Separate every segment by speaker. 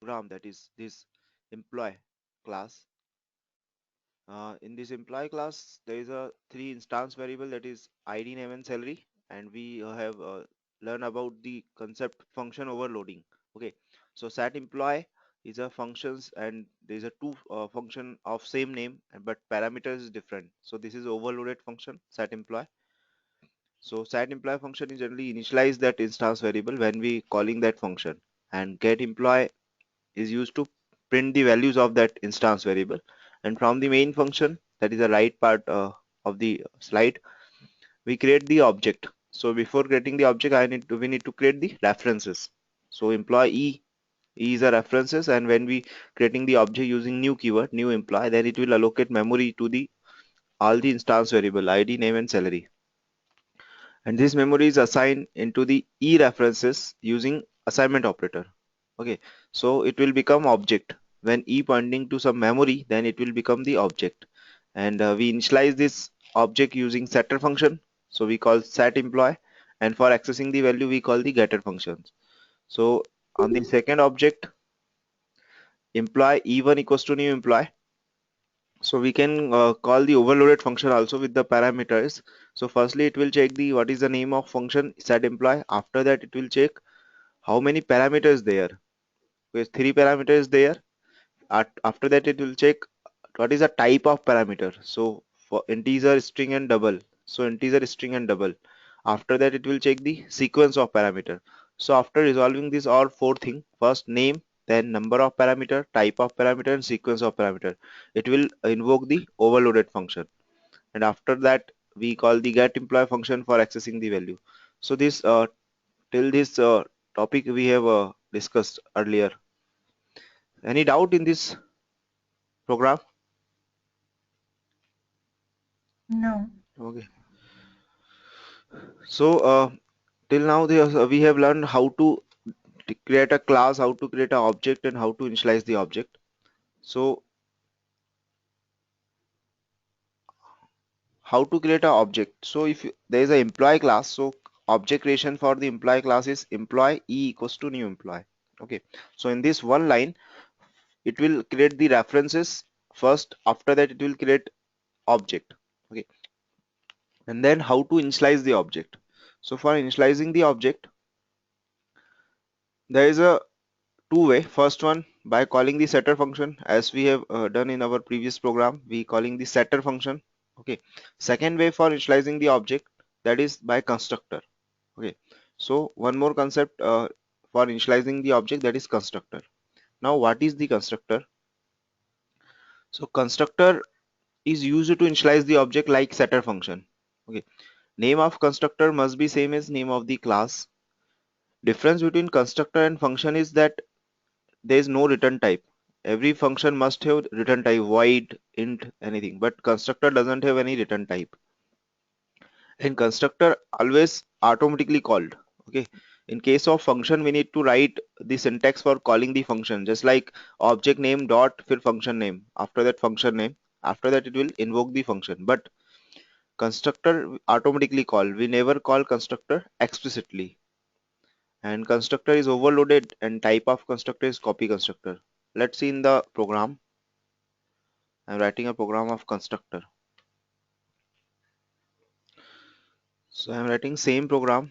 Speaker 1: program, that is this employee class. In this employee class, there is a three instance variable, that is ID, name, and salary, and we have learned about the concept function overloading. Okay, so set employee is a functions, and there is a two function of same name, but parameters is different. So this is overloaded function set employee. So set employee function is generally initialize that instance variable when we calling that function, and get employee is used to print the values of that instance variable. And from the main function, that is the right part of the slide, we create the object. So before creating the object, we need to create the references. So employee E is a references, and when we creating the object using new keyword new employee, then it will allocate memory to the all the instance variable ID, name, and salary. And this memory is assigned into the E references using assignment operator. Okay, so it will become object when E pointing to some memory, then it will become the object. And we initialize this object using setter function, so we call set employee, and for accessing the value we call the getter functions. So on the second object, employee E1 equals to new employee, so we can call the overloaded function also with the parameters. So firstly it will check the what is the name of function set employee. After that it will check how many parameters there. With three parameters there. After that it will check what is the type of parameter. So for integer, string, and double. So integer, string, and double. After that it will check the sequence of parameter. So after resolving these all four things, first name, then number of parameter, type of parameter, and sequence of parameter, it will invoke the overloaded function. And after that we call the get employee function for accessing the value. So this till this topic we have discussed earlier. Any doubt in this program?
Speaker 2: No.
Speaker 1: Okay. So till now we have learned how to create a class, how to create an object, and how to initialize the object. So how to create an object? So if there is an employee class, so object creation for the employee class is employee E equals to new employee. Okay. So in this one line, it will create the references first. After that, it will create object. Okay. And then how to initialize the object? So for initializing the object, there is a two way. First one by calling the setter function, as we have done in our previous program, we calling the setter function. Okay. Second way for initializing the object, that is by constructor. Okay. So one more concept for initializing the object, that is constructor. Now what is the constructor? So constructor is used to initialize the object like setter function. Okay. Name of constructor must be same as name of the class. Difference between constructor and function is that there is no return type. Every function must have return type, void, int, anything, but constructor doesn't have any return type. And constructor always automatically called. Okay. In case of function, we need to write the syntax for calling the function, just like object name dot फिर function name. After that function name, after that it will invoke the function. But constructor automatically call. We never call constructor explicitly. And constructor is overloaded, and type of constructor is copy constructor. Let's see in the program. I'm writing a program of constructor. So I'm writing same program.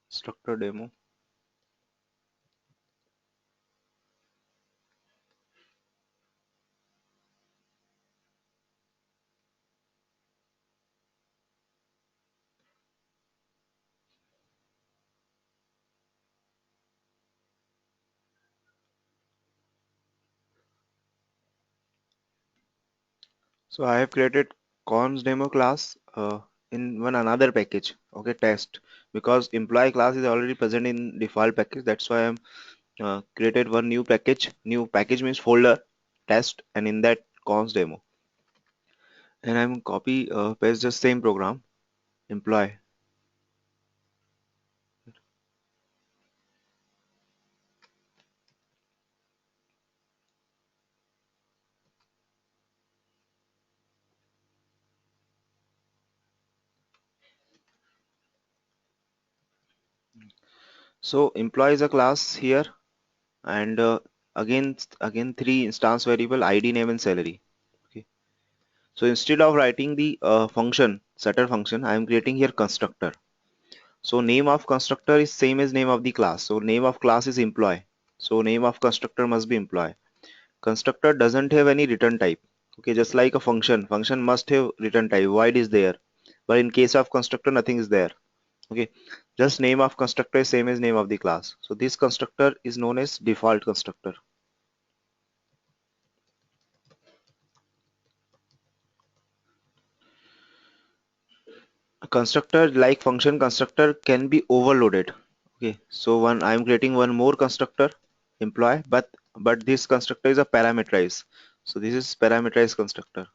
Speaker 1: Structure demo. So I have created cons demo class in one another package. Okay, test, because employee class is already present in default package. That's why I'm created one new package. New package means folder test, and in that cons demo. and I'm copy paste the same program, employee. So employee is a class here, and again three instance variable ID, name, and salary. Okay. So instead of writing the function setter function, I am creating here constructor. So name of constructor is same as name of the class. So name of class is employee. So name of constructor must be employee. Constructor doesn't have any return type. Okay, just like a function must have return type. Void is there, but in case of constructor, nothing is there. Okay, just name of constructor is same as name of the class. So this constructor is known as default constructor. A constructor like function constructor can be overloaded. Okay, so one I am creating one more constructor employee, but this constructor is a parameterized. So this is parameterized constructor.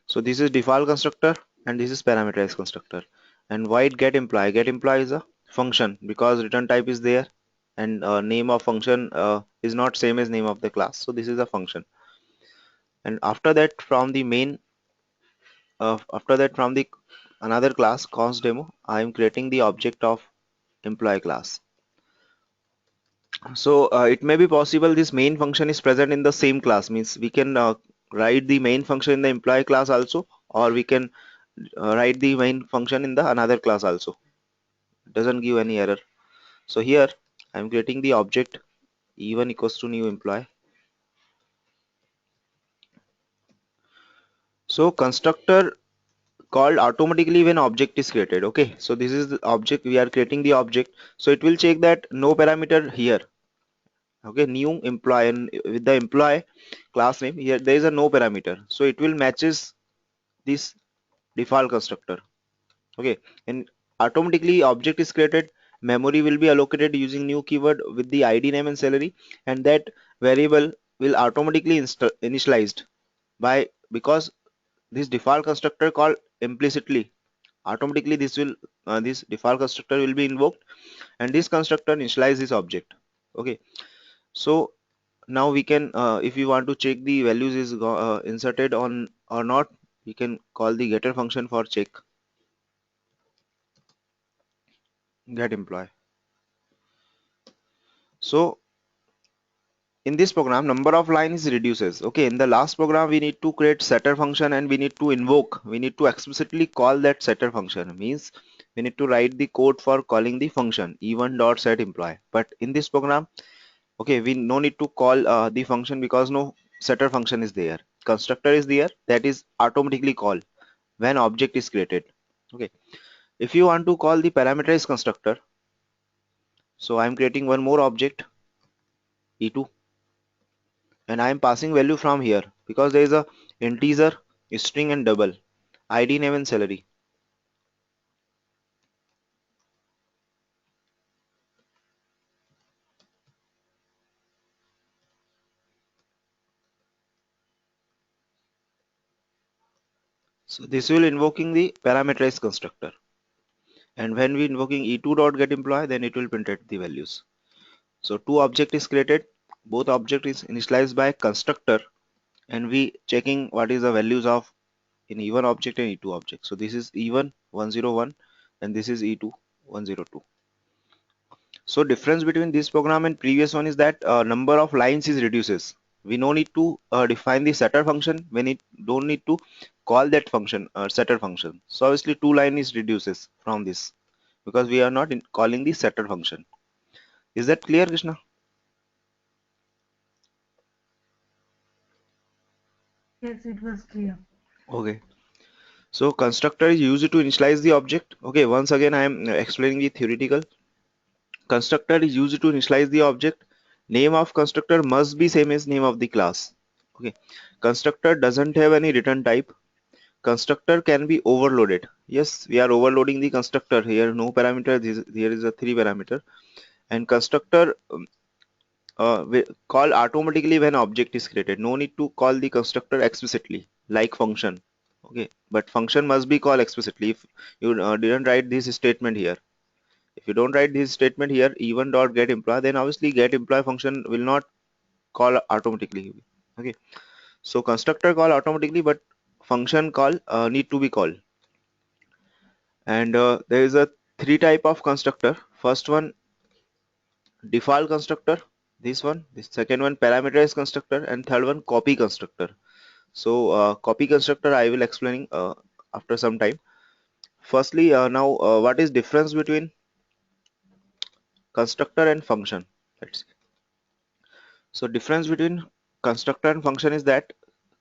Speaker 1: So this is default constructor and this is parameterized constructor. And void get employee. Get employee is a function because return type is there, and name of function is not same as name of the class. So this is a function. And after that from the another class const demo, I am creating the object of employee class. So it may be possible this main function is present in the same class, means we can write the main function in the employee class also, or we can write the main function in the another class also. It doesn't give any error. So here I'm creating the object e1 equals to new employee. So constructor called automatically when object is created. Okay, so this is the object, we are creating the object, so it will check that no parameter here. Okay, new employee, and with the employee class name here there is a no parameter, so it will matches this default constructor. Okay, and automatically object is created, memory will be allocated using new keyword with the ID, name, and salary, and that variable will automatically initialized by, because this default constructor called implicitly, automatically this default constructor will be invoked, and this constructor initialize this object. Okay, so now we can if you want to check the values is inserted on or not, we can call the getter function for check get employee. So in this program number of lines reduces. Okay, in the last program we need to create setter function, and we need to explicitly call that setter function, means we need to write the code for calling the function e1 dot set employee. But in this program, okay, we no need to call the function because no setter function is there, constructor is there, that is automatically called when object is created. Okay, if you want to call the parameterized constructor, so I'm creating one more object e2, and I am passing value from here because there is a integer, string, and double ID, name, and salary. So this will invoking the parameterized constructor, and when we invoking e2 dot get employee, then it will print out the values. So two object is created, both object is initialized by constructor, and we checking what is the values of in e1 object and e2 object. So this is e1 101 and this is e2 102. So difference between this program and previous one is that number of lines is reduces. We no need to define the setter function. We don't need to call that function setter function. So obviously two line is reduces from this because we are not calling the setter function. Is that clear, Krishna?
Speaker 2: Yes, it was clear.
Speaker 1: Okay. So constructor is used to initialize the object. Okay, once again I am explaining the theoretical. Constructor is used to initialize the object. Name of constructor must be same as name of the class. Okay. Constructor doesn't have any return type. Constructor can be overloaded. Yes, we are overloading the constructor here. No parameter. Here is a three parameter. And constructor call automatically when object is created. No need to call the constructor explicitly like function. Okay, but function must be called explicitly. If you didn't write this statement here, if you don't write this statement here, even dot get employee, then obviously get employee function will not call automatically. Okay, so constructor call automatically, but function call need to be called. And there is a three type of constructor. First one, default constructor. This one, the second one, parameterized constructor, and third one, copy constructor. So copy constructor I will explaining after some time. Firstly, now what is difference between constructor and function? Let's see. So difference between constructor and function is that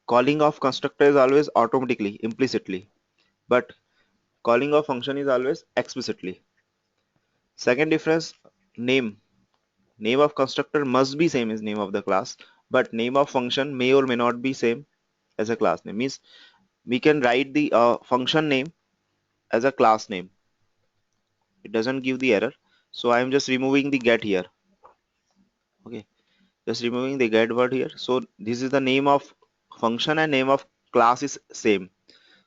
Speaker 1: calling of constructor is always automatically, implicitly, but calling of function is always explicitly. Second difference, name. Name of constructor must be same as name of the class, but name of function may or may not be same as a class name. Means we can write the function name as a class name. It doesn't give the error. So I am just removing the get here. Okay, just removing the get word here. So this is the name of function and name of class is same.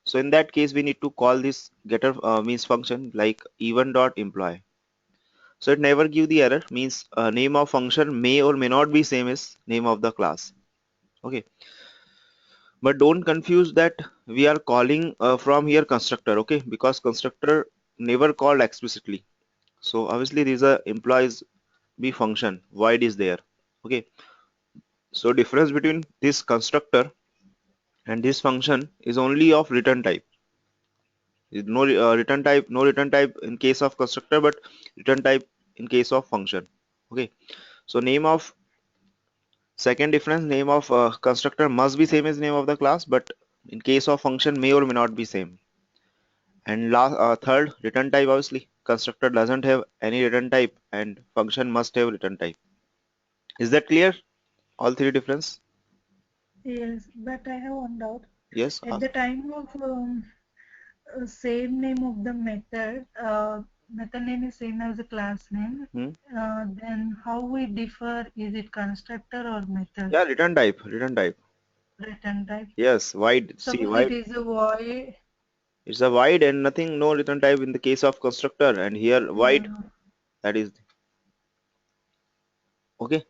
Speaker 1: So in that case, we need to call this getter means function like even dot employee. So it never give the error, means name of function may or may not be same as name of the class. Okay, but don't confuse that we are calling from here constructor. Okay, because constructor never called explicitly. So obviously these are employees be function void is there. Okay, so difference between this constructor and this function is only of return type. No return type in case of constructor, but return type in case of function. Okay, so name of second difference, name of constructor must be same as name of the class, but in case of function may or may not be same. And last third, return type, obviously constructor doesn't have any return type and function must have return type. Is that clear? All three difference?
Speaker 2: Yes, but I have one doubt.
Speaker 1: Yes.
Speaker 2: At the time of same name of the method, method name is same as the class name.
Speaker 1: Hmm?
Speaker 2: Then how we differ? Is it constructor or method?
Speaker 1: Yeah, return type, return type.
Speaker 2: Return type.
Speaker 1: Yes, void. See,
Speaker 2: Suppose it
Speaker 1: void.
Speaker 2: is a void.
Speaker 1: It's a void and nothing, no return type in the case of constructor, and here void.
Speaker 2: Uh,
Speaker 1: That is okay.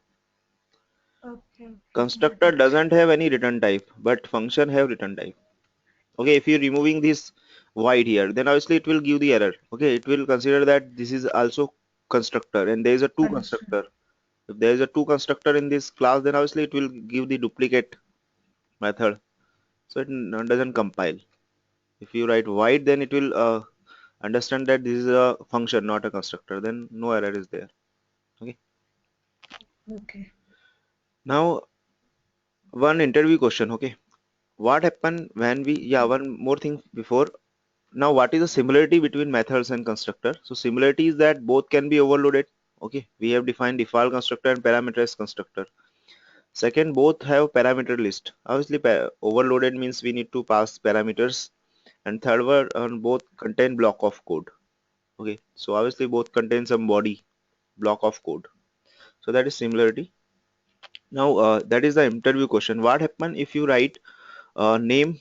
Speaker 2: okay, okay, got
Speaker 1: Constructor
Speaker 2: it.
Speaker 1: doesn't have any return type, but function have return type. Okay, if you're removing this void here, then obviously it will give the error. Okay, it will consider that this is also constructor and there is a two
Speaker 2: Understood.
Speaker 1: constructor. If there is a two constructor in this class, then obviously it will give the duplicate method. So it doesn't compile. If you write void, then it will understand that this is a function, not a constructor. Then no error is there. Okay.
Speaker 2: Okay.
Speaker 1: Now one interview question. Okay. What happened when we, yeah, one more thing before. Now, what is the similarity between methods and constructor? So similarity is that both can be overloaded. Okay, we have defined default constructor and parameterized constructor. Second, both have parameter list. Obviously, overloaded means we need to pass parameters. And third one, both contain block of code. Okay, so obviously both contain some body block of code. So that is similarity. Now, that is the interview question. What happen if you write name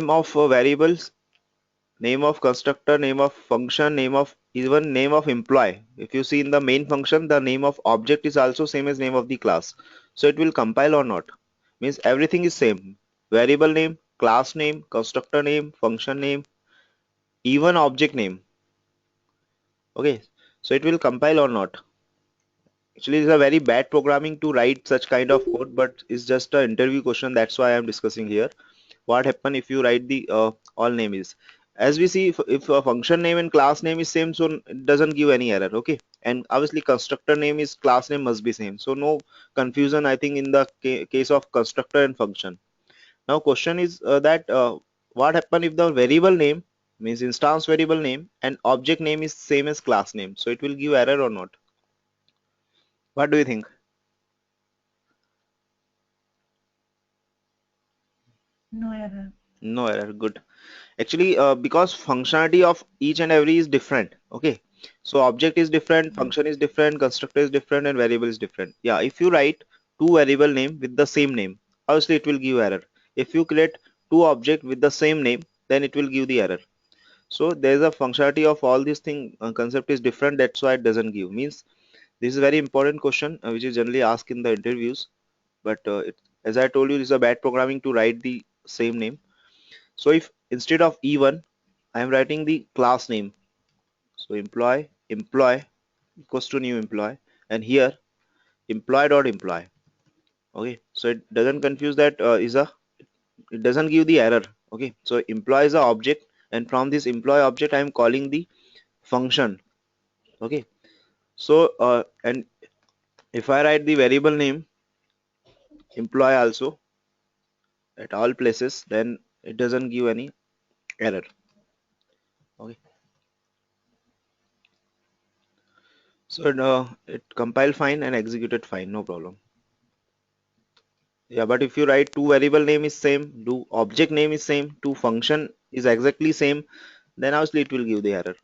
Speaker 1: of variables, name of constructor, name of function, name of even name of employee? If you see in the main function, the name of object is also same as name of the class. So it will compile or not? Means everything is same. Variable name, class name, constructor name, function name, even object name. Okay. So it will compile or not? Actually, it's a very bad programming to write such kind of code, but it's just an interview question. That's why I'm discussing here. What happen if you write the all name is, as we see, if a function name and class name is same, so it doesn't give any error. Okay, and obviously constructor name is class name must be same, so no confusion I think in the case of constructor and function. Now question is that what happen if the variable name means instance variable name and object name is same as class name, so it will give error or not? What do you think?
Speaker 2: No error.
Speaker 1: No error, good. Actually because functionality of each and every is different. Okay, So object is different,
Speaker 2: Mm.
Speaker 1: function is different, constructor is different, and variable is different. Yeah, if you write two variable name with the same name, obviously it will give error. If you create two object with the same name, then it will give the error. So there's a functionality of all these thing, concept is different, that's why it doesn't give. Means this is a very important question which is generally asked in the interviews, but as I told you, this is a bad programming to write the same name. So if instead of E1 I am writing the class name, so employee equals to new employee, and here employee dot employee. Okay, so it doesn't confuse that it doesn't give the error. Okay, so employee is a object, and from this employee object I am calling the function. Okay, so and if I write the variable name employee also at all places, then it doesn't give any error. Okay, so it compile fine and executed fine, no problem. Yeah, but if you write two variable name is same, do object name is same, two function is exactly same, then obviously it will give the error.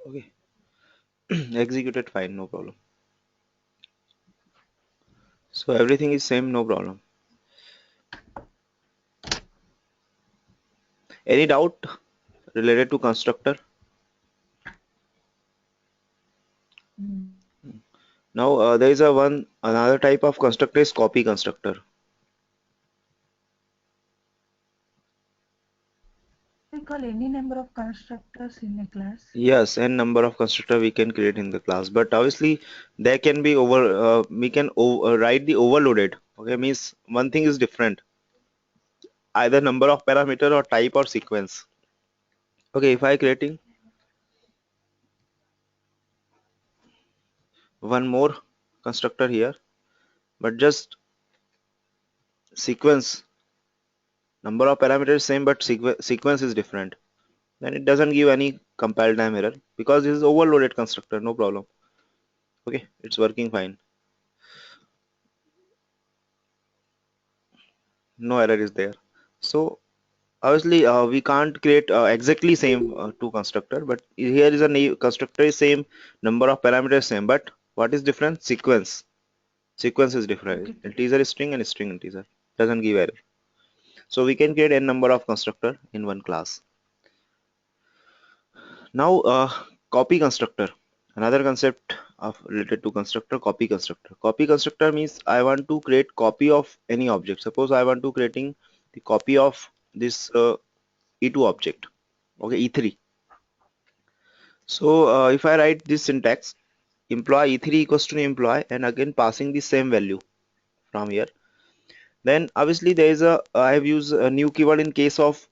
Speaker 1: Okay, executed fine, no problem. So everything is same, no problem. Any doubt related to constructor?
Speaker 2: Mm.
Speaker 1: Now there is a one another type of constructor is copy constructor.
Speaker 2: We call any number of constructors in a class.
Speaker 1: Yes, n number of constructor we can create in the class, but obviously there can be we can write the overloaded. Okay, means one thing is different, either number of parameter or type or sequence. Okay, if I creating one more constructor here, but just sequence number of parameters same, but sequence is different, then it doesn't give any compile time error because this is overloaded constructor, no problem. Okay, it's working fine, no error is there. So obviously we can't create exactly same two constructor, but here is a new constructor is same, number of parameters same, but what is different? Sequence is different.
Speaker 2: Okay.
Speaker 1: Integer string and string integer doesn't give error. So we can create n number of constructor in one class. Now copy constructor, another concept of related to constructor. Copy constructor means I want to create copy of any object. Suppose I want to creating the copy of this E2 object, okay, E3. So if I write this syntax, employee E3 equals to employee, and again passing the same value from here, then obviously there is a I have used a new keyword in case of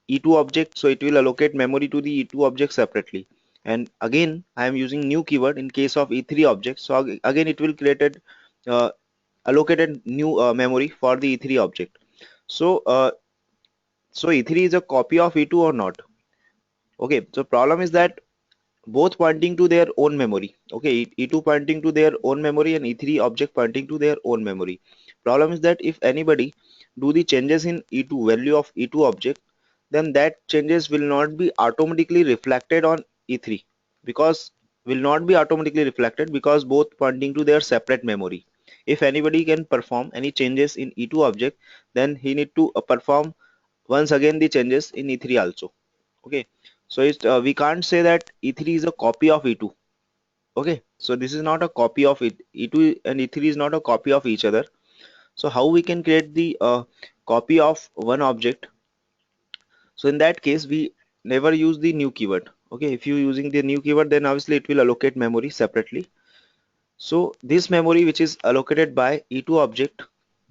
Speaker 1: E2 object, so it will allocate memory to the E2 object separately. And again I am using new keyword in case of E3 object, so again it will created uh, allocated new memory for the E3 object. So so E3 is a copy of E2 or not? Okay, so problem is that both pointing to their own memory. Okay, E2 pointing to their own memory and E3 object pointing to their own memory. Problem is that if anybody do the changes in E2 value of E2 object, then that changes will not be automatically reflected on E3, because will not be automatically reflected because both pointing to their separate memory. If anybody can perform any changes in E2 object, then he need to perform once again the changes in E3 also. Okay, so we can't say that E3 is a copy of E2. Okay, so this is not a copy of it. E2 and E3 is not a copy of each other. So how we can create the copy of one object? So in that case we never use the new keyword. Okay, if you using the new keyword, then obviously it will allocate memory separately. So this memory which is allocated by E2 object,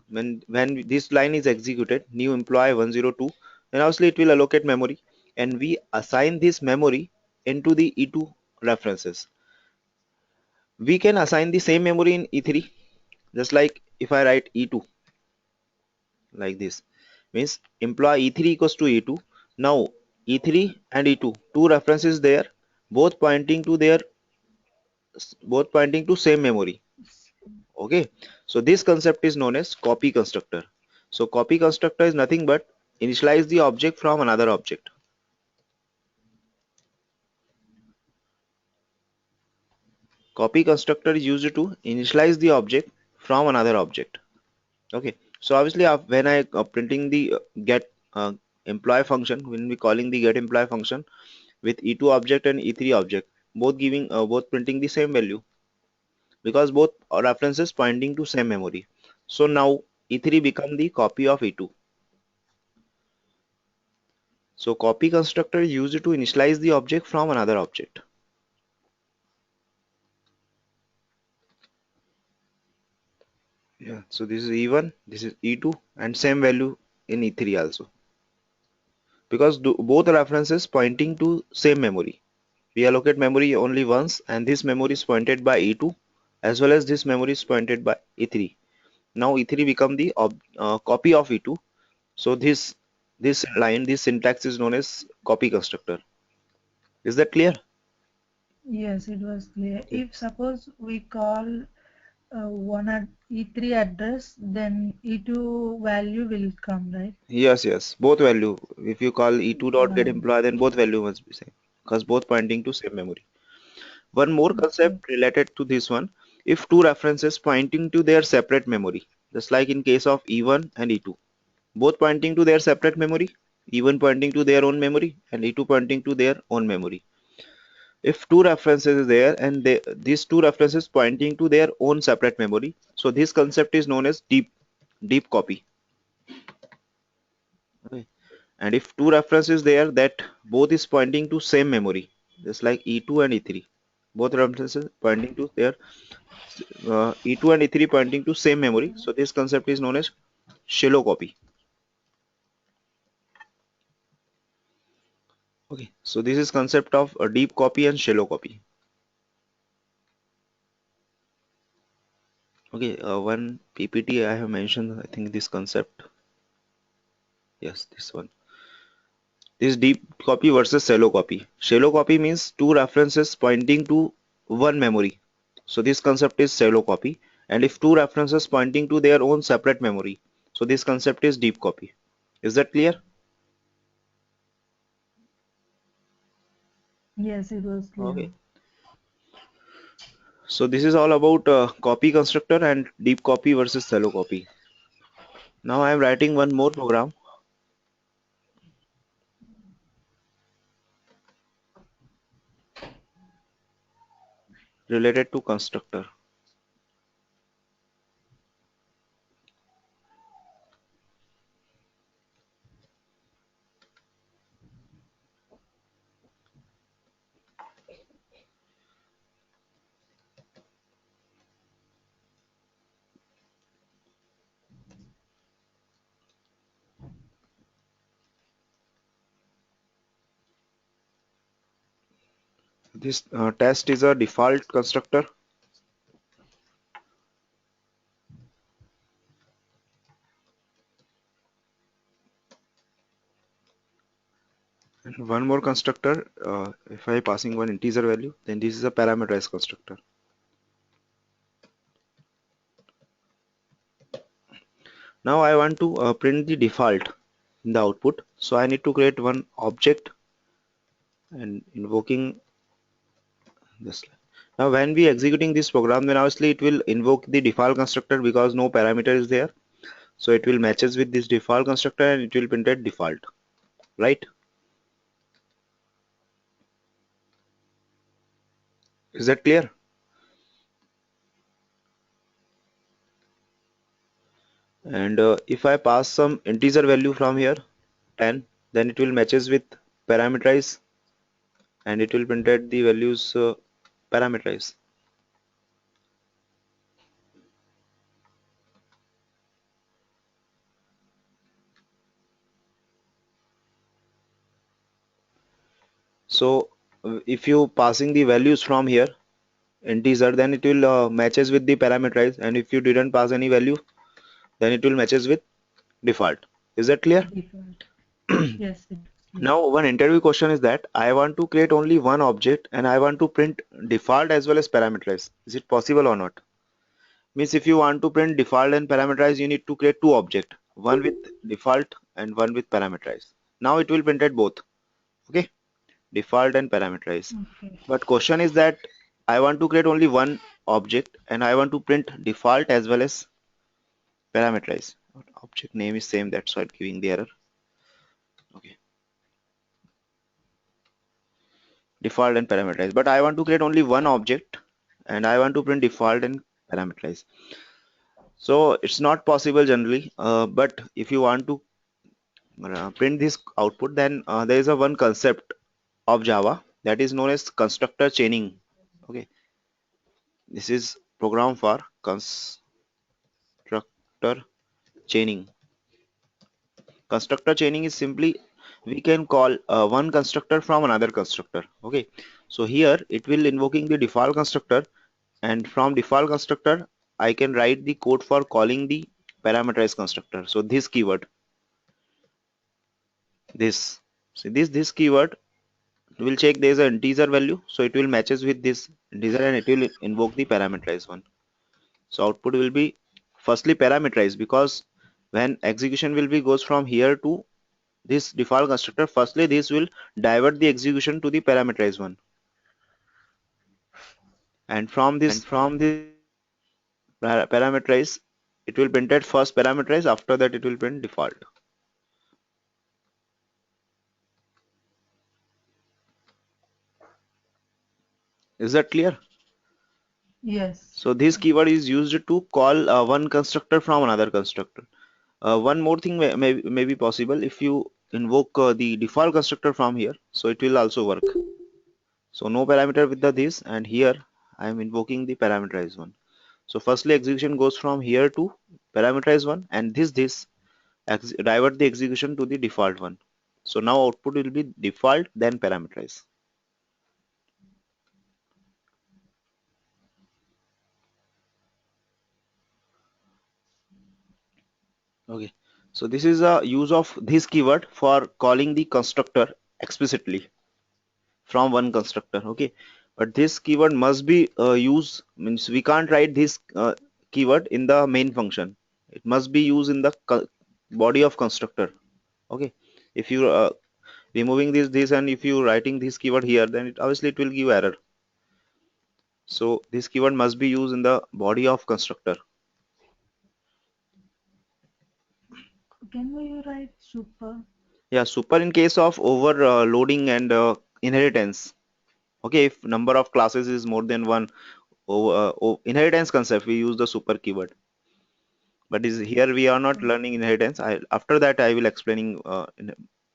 Speaker 1: when this line is executed, new employee 102, then obviously it will allocate memory, and we assign this memory into the E2 references. We can assign the same memory in E3, just like if I write E2 like this, means employ E3 equals to E2. Now E3 and E2, two references there, both pointing to same memory. Okay, so this concept is known as copy constructor. So copy constructor is nothing but initialize the object from another object. Copy constructor is used to initialize the object from another object. Okay, so obviously when I printing the get employee function, when we calling the get employee function with E2 object and E3 object, both printing the same value because both are references pointing to same memory. So now E3 become the copy of E2. So copy constructor is used to initialize the object from another object. Yeah. So this is E1, this is E2, and same value in E3 also because both references pointing to same memory. We allocate memory only once, and this memory is pointed by E2 as well as this memory is pointed by E3. Now E3 become the copy of E2. So this syntax is known as copy constructor. Is that clear?
Speaker 2: Yes, it was clear.
Speaker 1: Okay.
Speaker 2: If suppose we call one at E3 address, then E2 value will come, right?
Speaker 1: Yes. Both value. If you call E2 dot get
Speaker 2: Um,
Speaker 1: employee, then both value must be same because both pointing to same memory. One more
Speaker 2: okay.
Speaker 1: concept related to this one. If two references pointing to their separate memory, just like in case of E1 and E2, both pointing to their separate memory, E1 pointing to their own memory and E2 pointing to their own memory. If two references is there and these two references pointing to their own separate memory, so this concept is known as deep copy. Okay. And if two references there that both is pointing to same memory, just like E2 and E3, both references pointing to their E2 and E3 pointing to same memory, so this concept is known as shallow copy. Okay, so this is concept of a deep copy and shallow copy. Okay, one PPT I have mentioned, I think this concept. Yes, this one. This deep copy versus shallow copy. Shallow copy means two references pointing to one memory. So this concept is shallow copy. And if two references pointing to their own separate memory, so this concept is deep copy. Is that clear?
Speaker 2: Yes, it was clear.
Speaker 1: Okay. So this is all about copy constructor and deep copy versus shallow copy. Now I am writing one more program related to constructor. This test is a default constructor. And one more constructor, if I passing one integer value, then this is a parameterized constructor. Now I want to print the default in the output. So I need to create one object and invoking this. Now when we executing this program, then obviously it will invoke the default constructor because no parameter is there. So it will matches with this default constructor and it will print at default, right? Is that clear? And if I pass some integer value from here, 10, then it will matches with parameterize and it will print at the values parameterize. So if you passing the values from here integer, then it will matches with the parameterize, and if you didn't pass any value, then it will matches with default. Is that clear?
Speaker 2: Default. Yes, it's clear.
Speaker 1: Now, one interview question is that I want to create only one object and I want to print default as well as parameterize. Is it possible or not? Means if you want to print default and parameterize, you need to create two objects, one with default and one with parameterize. Now it will print at both. Okay, default and parameterize.
Speaker 2: Okay.
Speaker 1: But question is that I want to create only one object and I want to print default as well as parameterize. Object name is same, that's why I'm giving the error. Okay, default and parameterize. But I want to create only one object and I want to print default and parameterize. So it's not possible generally, but if you want to print this output, then there is a one concept of Java that is known as constructor chaining. Okay, this is program for constructor chaining. Constructor chaining is simply we can call one constructor from another constructor. Okay, so here it will invoking the default constructor, and from default constructor I can write the code for calling the parameterized constructor. So this keyword, this see this keyword will check there is an integer value, so it will matches with this integer and it will invoke the parameterized one. So output will be firstly parameterized because when execution will be goes from here to this default constructor, firstly this will divert the execution to the parameterized one, and from this parameterize it will print at first parameterize, after that it will print default. Is that clear?
Speaker 2: Yes.
Speaker 1: So this keyword is used to call one constructor from another constructor. One more thing may be possible if you invoke the default constructor from here, so it will also work. So no parameter with the this, and here I am invoking the parameterized one. So firstly execution goes from here to parameterized one, and this divert the execution to the default one. So now output will be default then parameterize. Okay. So this is a use of this keyword for calling the constructor explicitly from one constructor. Okay, but this keyword must be used, means we can't write this keyword in the main function. It must be used in the body of constructor. Okay, if you removing this and if you writing this keyword here, then it obviously it will give error. So this keyword must be used in the body of constructor.
Speaker 2: Can we write super?
Speaker 1: Yeah, super in case of overloading and inheritance. Okay, if number of classes is more than one, inheritance concept, we use the super keyword. But is here we are not
Speaker 2: Oh,
Speaker 1: learning inheritance. After that I will explaining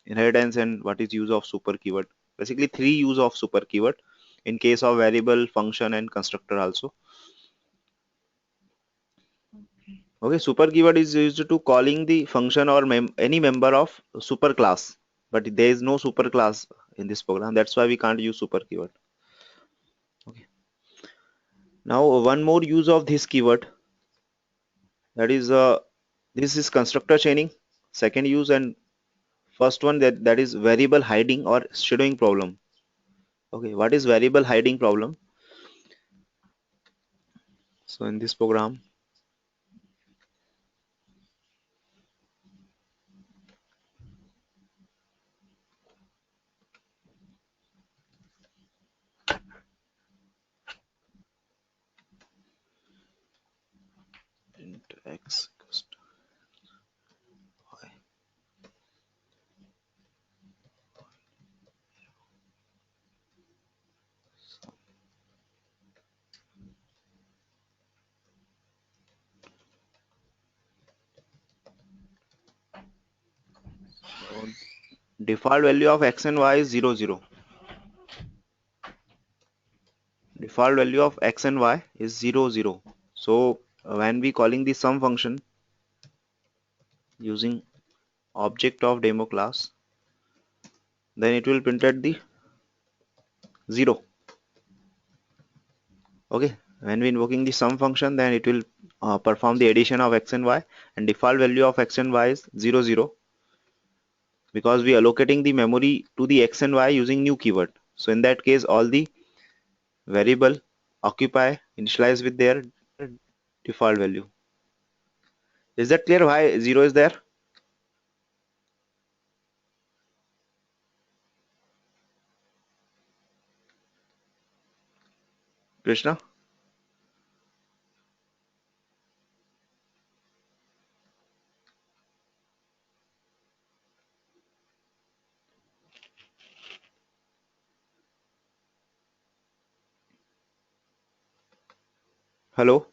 Speaker 1: inheritance and what is use of super keyword. Basically three use of super keyword in case of variable, function and constructor also.
Speaker 2: okay.
Speaker 1: Okay, super keyword is used to calling the function or any member of super class, but there is no super class in this program, that's why we can't use super keyword. Okay, now one more use of this keyword, that is this is constructor chaining, second use, and first one that is variable hiding or shadowing problem. Okay, what is variable hiding problem? So in this program, int x equals to y. So default value of x and y is 0 0. Default value of x and y is 0 0. So when we calling the sum function using object of demo class, then it will print at the 0. Okay, when we invoking the sum function, then it will perform the addition of x and y, and default value of x and y is 0 0. because we are allocating the memory to the x and y using new keyword. So in that case, all the variable occupy initialize with their default value. Is that clear why 0 is there? Krishna? Hello?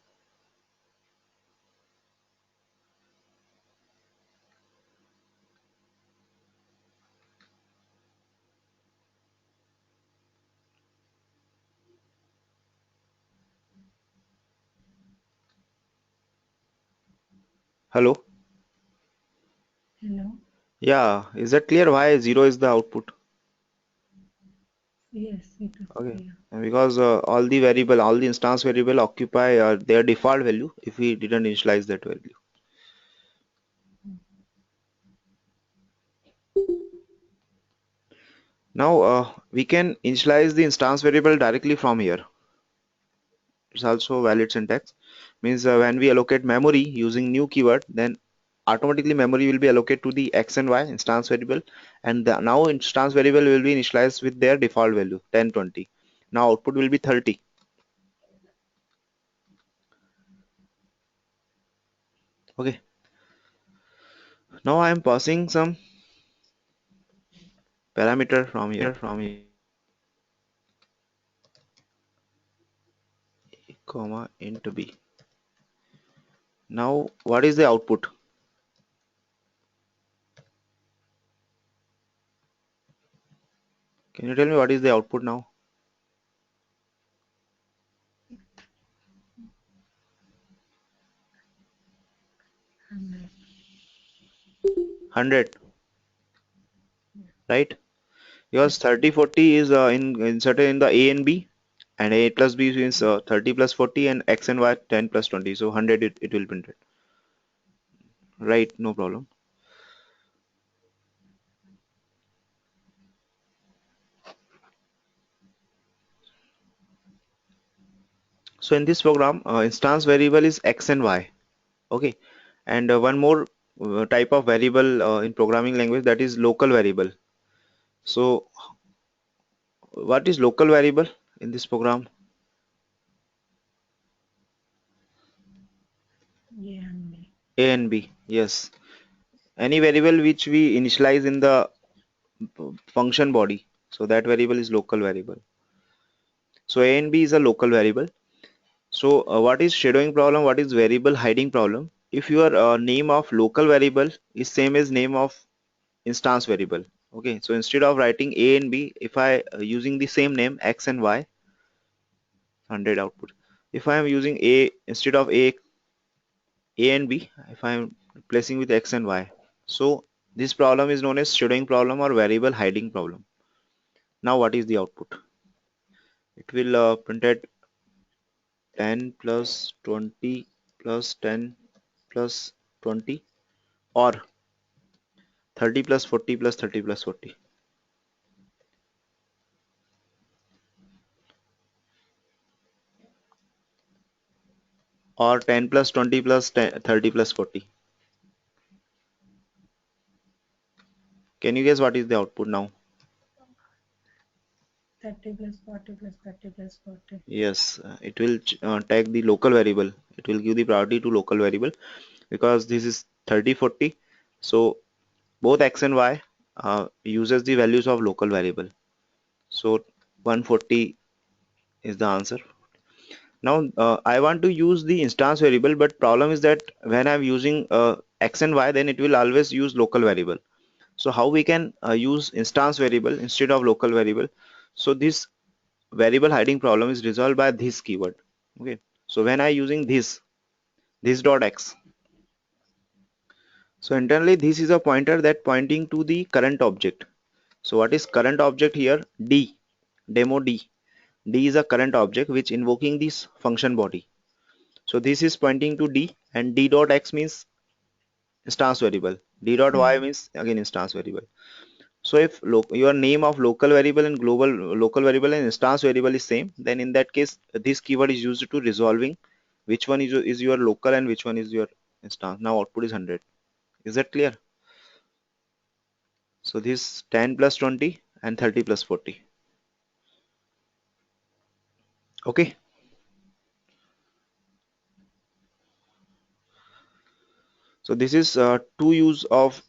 Speaker 1: Hello?
Speaker 2: Hello.
Speaker 1: Yeah, is that clear why 0 is the output?
Speaker 2: Yes, it is
Speaker 1: Okay.
Speaker 2: clear.
Speaker 1: And because all the variable, all the instance variable occupy their default value if we didn't initialize that value. Now we can initialize the instance variable directly from here. It's also valid syntax. Means when we allocate memory using new keyword, then automatically memory will be allocated to the x and y instance variable, and the now instance variable will be initialized with their default value 10, 20. Now output will be 30. Okay. Now I am passing some parameter from here, comma int b. Now what is the output? Can you tell me what is the output now?
Speaker 2: 100.
Speaker 1: 100, right? Because
Speaker 2: Yes.
Speaker 1: 30, 40 is inserted in the a and b, and a plus b means 30 plus 40, and x and y 10 plus 20. So 100 it will print it. Right, no problem. So in this program, instance variable is x and y. Okay, and one more type of variable in programming language, that is local variable. So what is local variable in this program?
Speaker 2: A and B.
Speaker 1: A and b. Yes, any variable which we initialize in the function body. So that variable is local variable. So a and b is a local variable. So what is shadowing problem? What is variable hiding problem? If your name of local variable is same as name of instance variable. Okay, so instead of writing a and b, if I using the same name x and y, 100 output. If I am using a instead of a and b, if I am replacing with x and y, so this problem is known as shadowing problem or variable hiding problem. Now what is the output? It will print at 10 plus 20 plus 10 plus 20, or 30 plus 40 plus 30 plus 40, or 10 plus 20 plus 10, 30 plus 40. Can you guess what is the output now?
Speaker 2: 30 plus 40 plus 30 plus 40.
Speaker 1: Yes, it will tag the local variable. It will give the priority to local variable because this is 30, 40. So both x and y uses the values of local variable. So 140 is the answer. Now I want to use the instance variable, but problem is that when I'm using x and y, then it will always use local variable. So how we can use instance variable instead of local variable? So this variable hiding problem is resolved by this keyword. Okay, so when I using this dot x, so internally this is a pointer that pointing to the current object. So what is current object here? D, demo D. D is a current object which invoking this function body. So this is pointing to D, and D dot x means instance variable. D dot
Speaker 2: Yeah.
Speaker 1: y means again instance variable. So if your name of local variable and global local variable and instance variable is same, then in that case this keyword is used to resolving which one is your local and which one is your instance. Now output is 100. Is that clear? So this 10 plus 20 and 30 plus 40. Okay. So this is two use of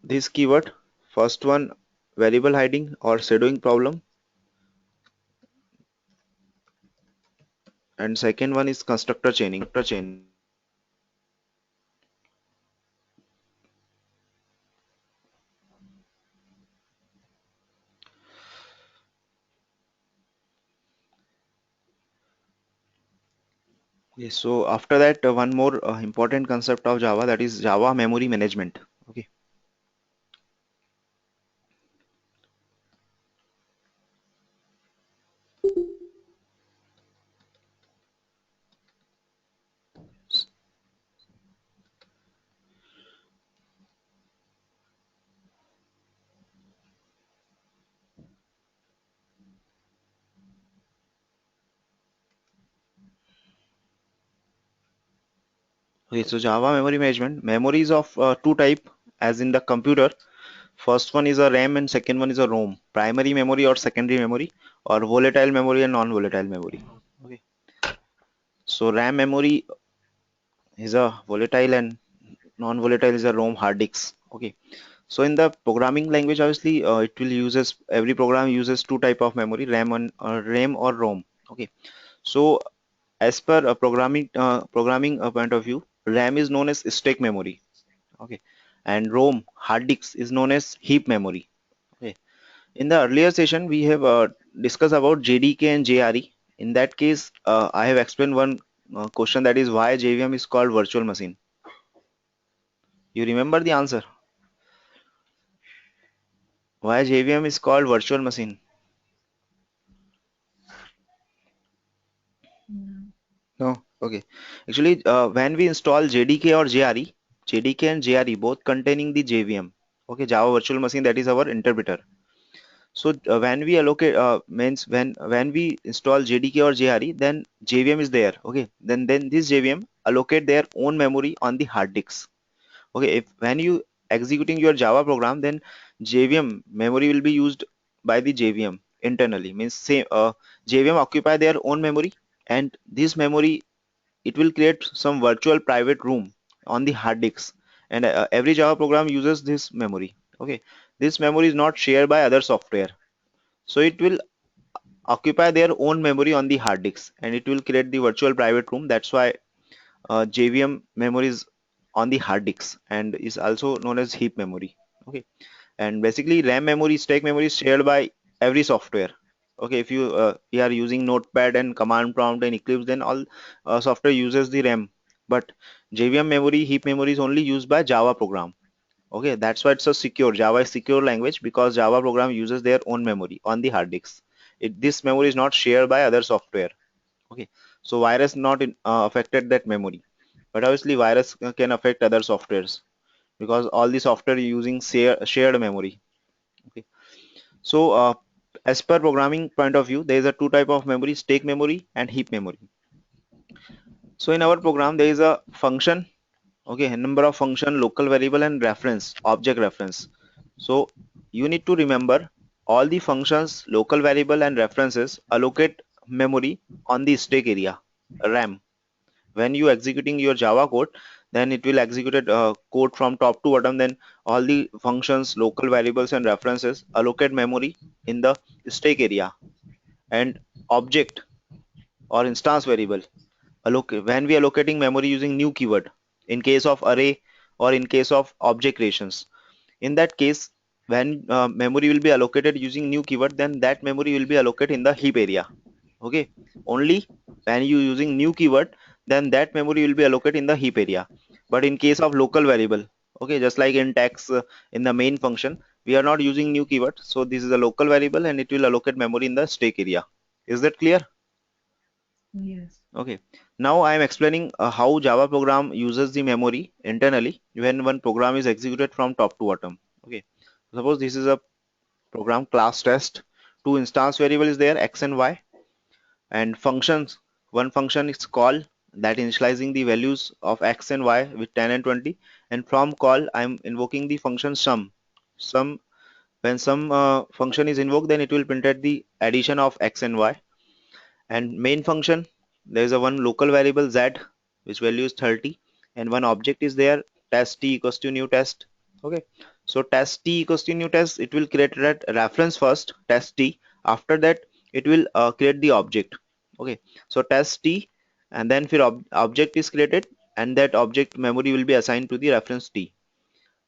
Speaker 1: this keyword. First one, variable hiding or shadowing problem, and second one is constructor chaining. Yes, so after that, one more important concept of Java, that is Java memory management. Okay. Okay, so Java memory management, memory is of two type as in the computer. First one is a RAM and second one is a ROM, primary memory or secondary memory, or volatile memory and non-volatile memory. Okay. So RAM memory is a volatile and non-volatile is a ROM hard disk. Okay. So in the programming language, obviously, it will uses every program uses two type of memory, RAM or ROM. Okay. So as per a programming point of view, RAM is known as stack memory. Okay, and ROM hard disk is known as heap memory. Okay. In the earlier session, we have discussed about JDK and JRE. In that case, I have explained one question, that is why JVM is called virtual machine. You remember the answer? Why JVM is called virtual machine?
Speaker 2: No.
Speaker 1: No. Okay. Actually, when we install JDK or JRE, JDK and JRE both containing the JVM. Okay, Java Virtual Machine, that is our interpreter. So when we allocate means when we install JDK or JRE, then JVM is there. Okay, then this JVM allocate their own memory on the hard disks. Okay, if when you executing your Java program, then JVM memory will be used by the JVM internally. Means say JVM occupy their own memory, and this memory, it will create some virtual private room on the hard disks, and every Java program uses this memory. Okay, this memory is not shared by other software, so it will occupy their own memory on the hard disks, and it will create the virtual private room. That's why JVM memory is on the hard disks and is also known as heap memory. Okay, and basically RAM memory, stack memory is shared by every software. Okay, if you are using Notepad and command prompt and Eclipse, then all software uses the RAM, but JVM memory, heap memory is only used by Java program. Okay, that's why it's a secure. Java is secure language because Java program uses their own memory on the hard disks. This memory is not shared by other software. Okay, so virus not affected that memory, but obviously virus can affect other softwares because all the software using shared memory. Okay, so as per programming point of view, there is a two type of memory: stack memory and heap memory. So in our program, there is a function. Okay, a number of function, local variable and reference, object reference. So you need to remember all the functions, local variable and references allocate memory on the stack area, RAM. When you executing your Java code, then it will execute code from top to bottom. Then all the functions, local variables and references allocate memory in the stack area, and object or instance variable when we allocating memory using new keyword in case of array or in case of object creations. In that case, when memory will be allocated using new keyword, then that memory will be allocated in the heap area. Okay, only when you using new keyword, then that memory will be allocated in the heap area. But in case of local variable, okay, just like in text in the main function, we are not using new keyword, so this is a local variable and it will allocate memory in the stack area. Is that clear?
Speaker 2: Yes.
Speaker 1: Okay, Now I am explaining how Java program uses the memory internally when one program is executed from top to bottom. Okay, suppose this is a program class test. Two instance variable is there, x and y, and functions. One function is call that initializing the values of x and y with 10 and 20, and from call I am invoking the function sum. Sum When some function is invoked, then it will print at the addition of x and y. And main function, there is a one local variable z which value is 30, and one object is there, test t equals to new test. Okay, so test t equals to new test, it will create that reference first, test t. After that it will create the object. Okay, so test t, and then for object is created, and that object memory will be assigned to the reference t.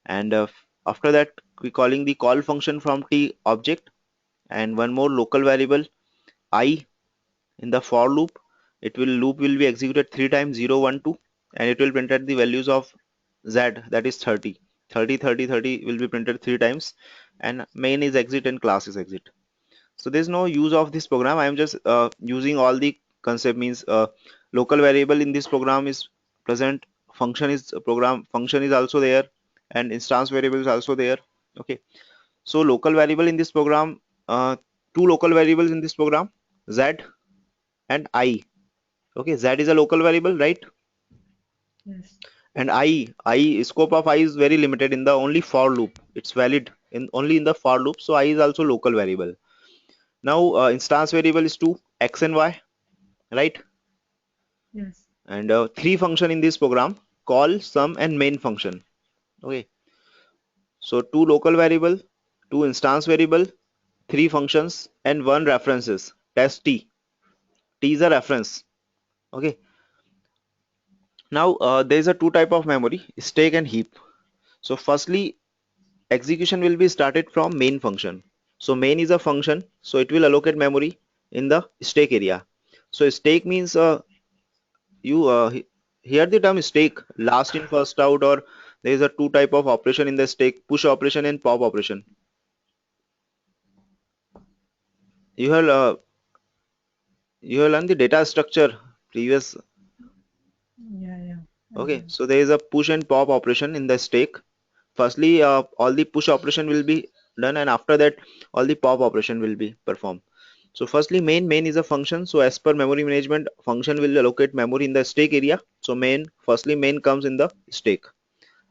Speaker 1: And after that we calling the call function from t object, and one more local variable I. In the for loop, loop will be executed 3 times, 0 1 2, and it will print at the values of z, that is 30. 30 30 30 will be printed 3 times, and main is exit and class is exit. So there's no use of this program. I am just using all the concept, means local variable in this program is present, function is also there, and instance variable is also there. Okay, so local variable in this program, two local variables in this program, z and I. Okay, z is a local variable, right?
Speaker 2: Yes.
Speaker 1: And I scope of I is very limited in the only for loop. It's valid in only in the for loop. So I is also local variable. Now instance variable is two, x and y, right?
Speaker 2: Yes.
Speaker 1: And three function in this program, call, sum, and main function. Okay, so two local variable, two instance variable, three functions, and one references. Test t. T is a reference. Okay. Now there is a two type of memory, stack and heap. So firstly, execution will be started from main function. So main is a function, so it will allocate memory in the stack area. So stack means you hear the term stack, last in first out, or there is a two type of operation in the stack, push operation and pop operation. You have you have learned the data structure previous.
Speaker 2: Yeah, yeah. I
Speaker 1: Okay,
Speaker 2: know.
Speaker 1: so there is a push and pop operation in the stack. Firstly, all the push operation will be done, and after that, all the pop operation will be performed. So firstly, main is a function. So as per memory management, function will allocate memory in the stack area. So firstly main comes in the stack.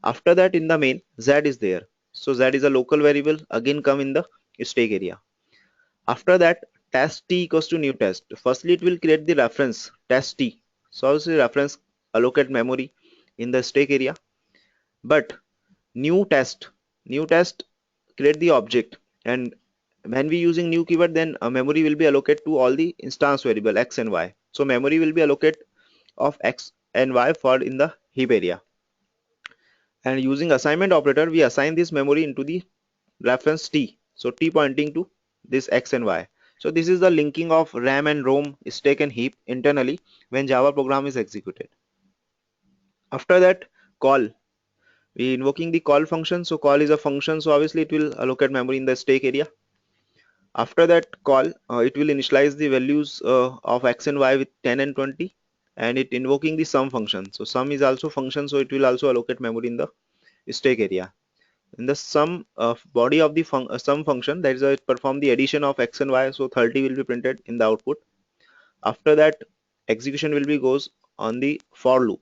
Speaker 1: After that, in the main, z is there. So z is a local variable, again come in the stack area. After that, test t equals to new test. Firstly, it will create the reference test t. So obviously reference allocate memory in the stack area. But new test create the object, and when we using new keyword, then memory will be allocated to all the instance variable x and y. So memory will be allocated of x and y for in the heap area, and using assignment operator we assign this memory into the reference t, so t pointing to this x and y. So this is the linking of ram and rom, stack and heap internally when Java program is executed. After that, call, we invoking the call function. So call is a function, so obviously it will allocate memory in the stack area. After that call, it will initialize the values of x and y with 10 and 20, and it invoking the sum function. So sum is also function, so it will also allocate memory in the stack area. In the sum body of the sum function, that is it perform the addition of x and y, so 30 will be printed in the output. After that, execution will be goes on the for loop.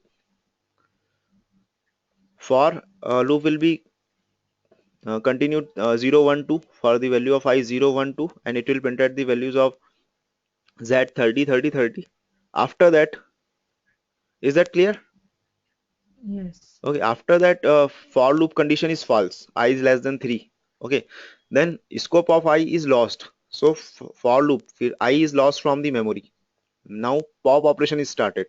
Speaker 1: For loop will be continued 0 1 2 for the value of I 0 1 2, and it will print at the values of z 30 30 30. After that, is that clear?
Speaker 2: Yes.
Speaker 1: Okay, after that, for loop condition is false, I is less than 3. Okay, then scope of I is lost. So for loop I is lost from the memory. Now pop operation is started.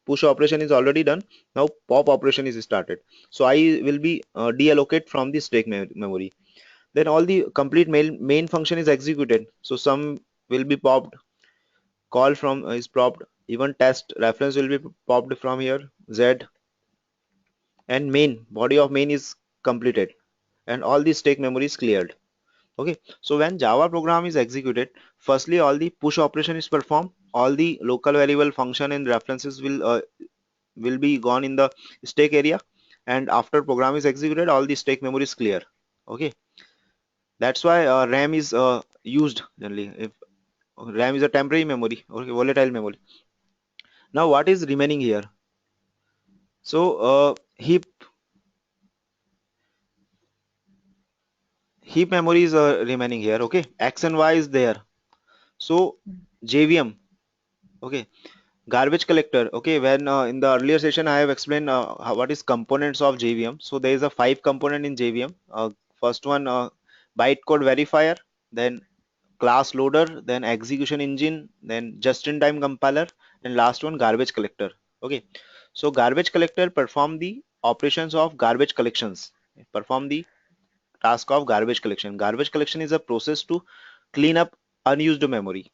Speaker 1: Push operation is already done. Now pop operation is started. So I will be deallocate from the stack memory. Then all the complete main function is executed. So some will be popped, call from is popped, even test reference will be popped from here, z, and main body of main is completed, and all the stack memory is cleared. Okay, so when Java program is executed, firstly all the push operation is performed, all the local variable function and references will be gone in the stack area, and after program is executed all the stack memory is clear. Okay, that's why RAM is used generally. If RAM is a temporary memory, okay, volatile memory. Now what is remaining here? So heap memory is remaining here. Okay, X and Y is there. So JVM, okay, garbage collector. Okay, when in the earlier session I have explained what is components of JVM. So there is a 5 component in JVM. First one, bytecode verifier, then class loader, then execution engine, then just-in-time compiler, and last one garbage collector. Okay, so garbage collector perform the operations of garbage collections, perform the task of garbage collection. Garbage collection is a process to clean up unused memory.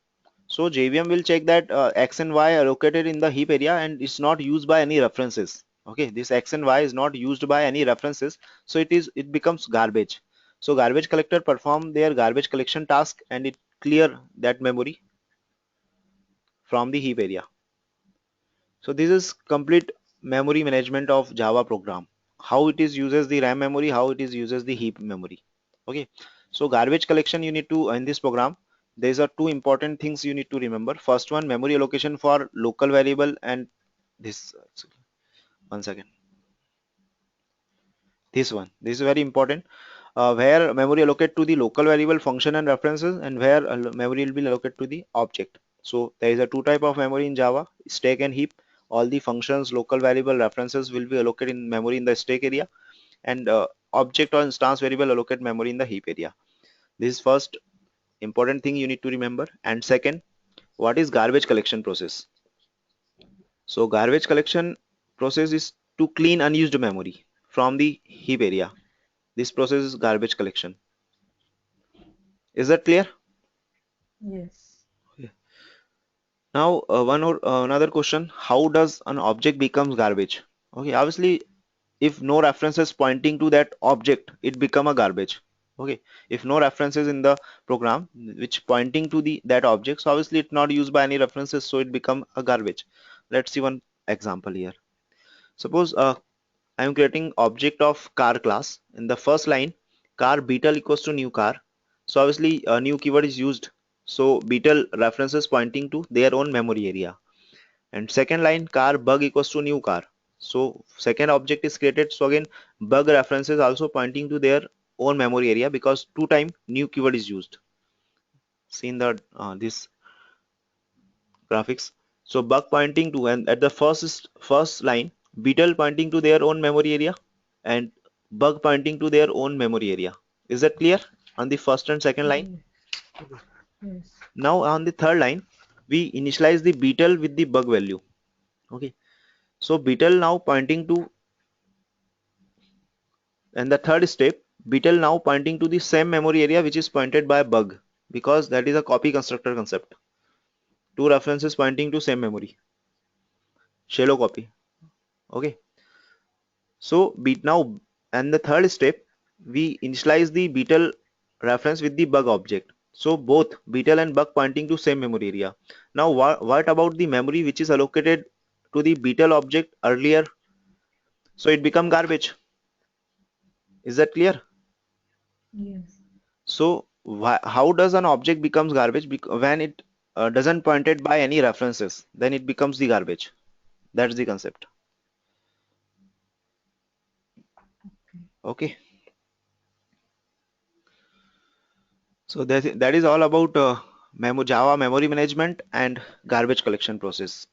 Speaker 1: So JVM will check that X and Y are located in the heap area and it's not used by any references. Okay, this X and Y is not used by any references, so it becomes garbage. So garbage collector perform their garbage collection task and it clear that memory from the heap area. So this is complete memory management of Java program. How it is uses the RAM memory, how it is uses the heap memory. Okay. So garbage collection you need to in this program. These are two important things you need to remember. First one, memory allocation for local variable, and this one second. This one. This is very important. Where memory allocate to the local variable function and references, and where memory will be allocated to the object. So there is a two type of memory in Java, stack and heap. All the functions, local variable references will be allocated in memory in the stack area, and object or instance variable allocate memory in the heap area. This is first important thing you need to remember. And second, what is garbage collection process? So garbage collection process is to clean unused memory from the heap area. This process is garbage collection. Is that clear?
Speaker 2: Yes.
Speaker 1: Yeah. Now, another question: how does an object becomes garbage? Okay, obviously, if no references pointing to that object, it become a garbage. Okay, if no references in the program which pointing to the that object, so obviously it's not used by any references, so it become a garbage. Let's see one example here. Suppose I am creating object of car class. In the first line, car beetle equals to new car. So obviously a new keyword is used. So beetle references pointing to their own memory area. And second line, car bug equals to new car. So second object is created. So again, bug references also pointing to their own memory area because two time new keyword is used. See in the this graphics. So bug pointing to, and at the first line, beetle pointing to their own memory area and bug pointing to their own memory area. Is that clear on the first and second line?
Speaker 2: Yes. Yes.
Speaker 1: Now on the third line, we initialize the beetle with the bug value. Okay. So beetle now pointing to, and the third step, beetle now pointing to the same memory area which is pointed by bug, because that is a copy constructor concept. Two references pointing to same memory. Shallow copy. Okay. So beat now, and the third step, we initialize the beetle reference with the bug object. So both beetle and bug pointing to same memory area. Now what about the memory which is allocated to the beetle object earlier? So it become garbage. Is that clear?
Speaker 2: Yes.
Speaker 1: So how does an object becomes garbage? When it doesn't pointed by any references, then it becomes the garbage. That's the concept. Okay. So that is all about Java memory management and garbage collection process.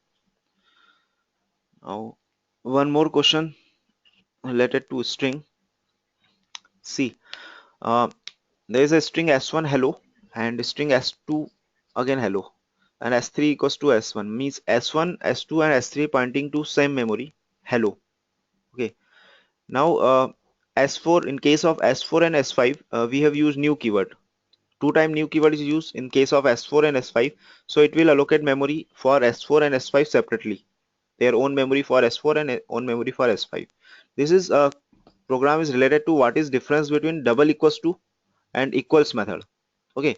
Speaker 1: Now, one more question related to string. See, uh, there is a string s1 hello and string s2 again hello, and s3 equals to s1 means s1, s2, and s3 pointing to same memory hello. Okay. Now, s4, in case of s4 and s5, we have used new keyword. Two time new keyword is used in case of s4 and s5, so it will allocate memory for s4 and s5 separately, their own memory for s4 and own memory for s5. This is a program is related to what is difference between double equals to and equals method. Okay,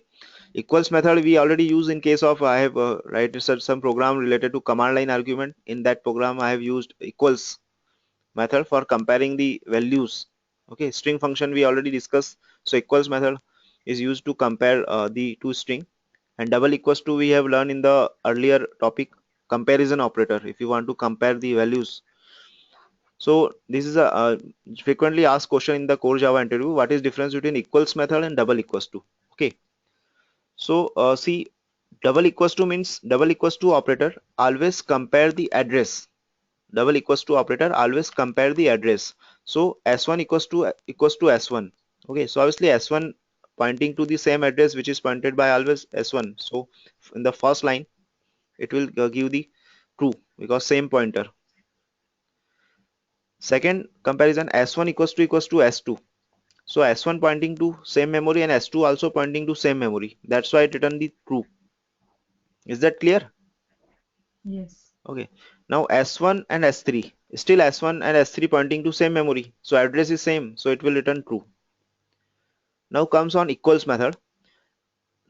Speaker 1: Equals method we already use in case of I have write some program related to command line argument. In that program I have used equals method for comparing the values. Okay, string function we already discussed. So equals method is used to compare the two string, and double equals to we have learned in the earlier topic, comparison operator, if you want to compare the values. So this is a frequently asked question in the core Java interview. What is difference between equals method and double equals to? Okay, so see, double equals to means double equals to operator always compare the address. Double equals to operator always compare the address. So s1 equals to s1. Okay, so obviously s1 pointing to the same address which is pointed by always s1. So in the first line it will give the true because same pointer. Second comparison, s1 equals to s2. So s1 pointing to same memory and s2 also pointing to same memory. That's why it returned the true. Is that clear?
Speaker 2: Yes.
Speaker 1: Okay. Now s1 and s3. Still s1 and s3 pointing to same memory. So address is same. So it will return true. Now comes on equals method.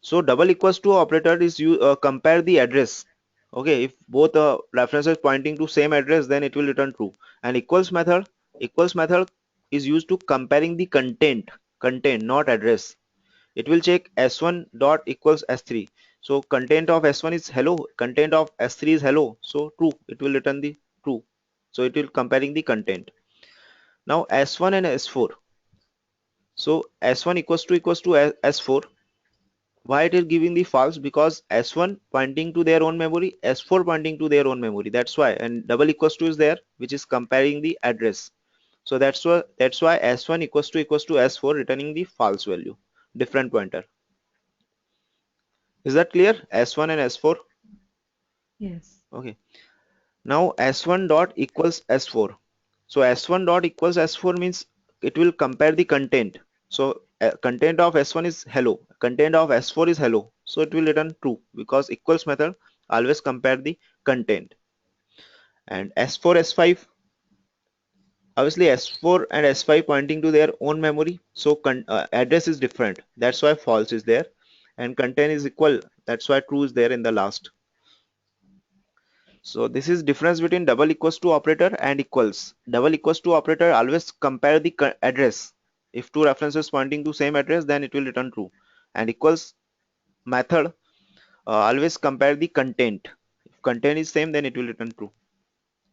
Speaker 1: So double equals to operator is you compare the address. Okay. If both references pointing to same address, then it will return true. And equals method is used to comparing the content, not address. It will check s1 dot equals s3. So content of s1 is hello, content of s3 is hello, so true, it will return the true. So it will comparing the content. Now s1 and s4. So s1 equals to s4. Why it is giving the false? Because s1 pointing to their own memory, s4 pointing to their own memory, that's why. And double equals to is there, which is comparing the address. So that's why s1 equals to s4 returning the false value, different pointer. Is that clear? S1 and S4.
Speaker 2: Yes.
Speaker 1: Okay. Now S1 dot equals S4. So S1 dot equals S4 means it will compare the content. So content of S1 is hello. Content of S4 is hello. So it will return true because equals method always compare the content. And S4, S5, obviously S4 and S5 pointing to their own memory. So address is different. That's why false is there. And content is equal. That's why true is there in the last. So this is difference between double equals to operator and equals. Double equals to operator always compare the address. If two references pointing to same address, then it will return true. And equals method always compare the content. If content is same, then it will return true.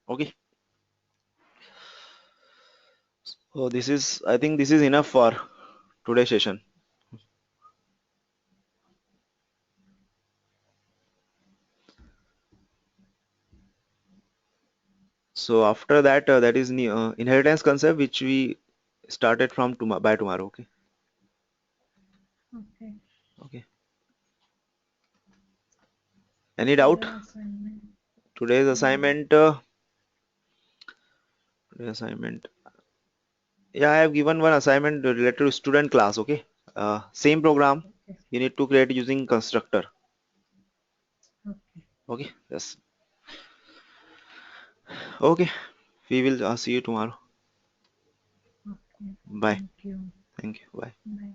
Speaker 1: Okay. So I think this is enough for today's session. So after that, that is inheritance concept, which we started from by tomorrow. Okay.
Speaker 2: Okay.
Speaker 1: Okay. Any doubt?
Speaker 2: The assignment.
Speaker 1: Today's
Speaker 2: No.
Speaker 1: assignment. Assignment. Yeah, I have given one assignment related to student class. Okay. Same program.
Speaker 2: Okay.
Speaker 1: You need to create using constructor.
Speaker 2: Okay.
Speaker 1: Okay. Yes. Okay. We will see you tomorrow.
Speaker 2: Okay.
Speaker 1: Bye.
Speaker 2: Thank you.
Speaker 1: Thank you. Bye.
Speaker 2: Bye.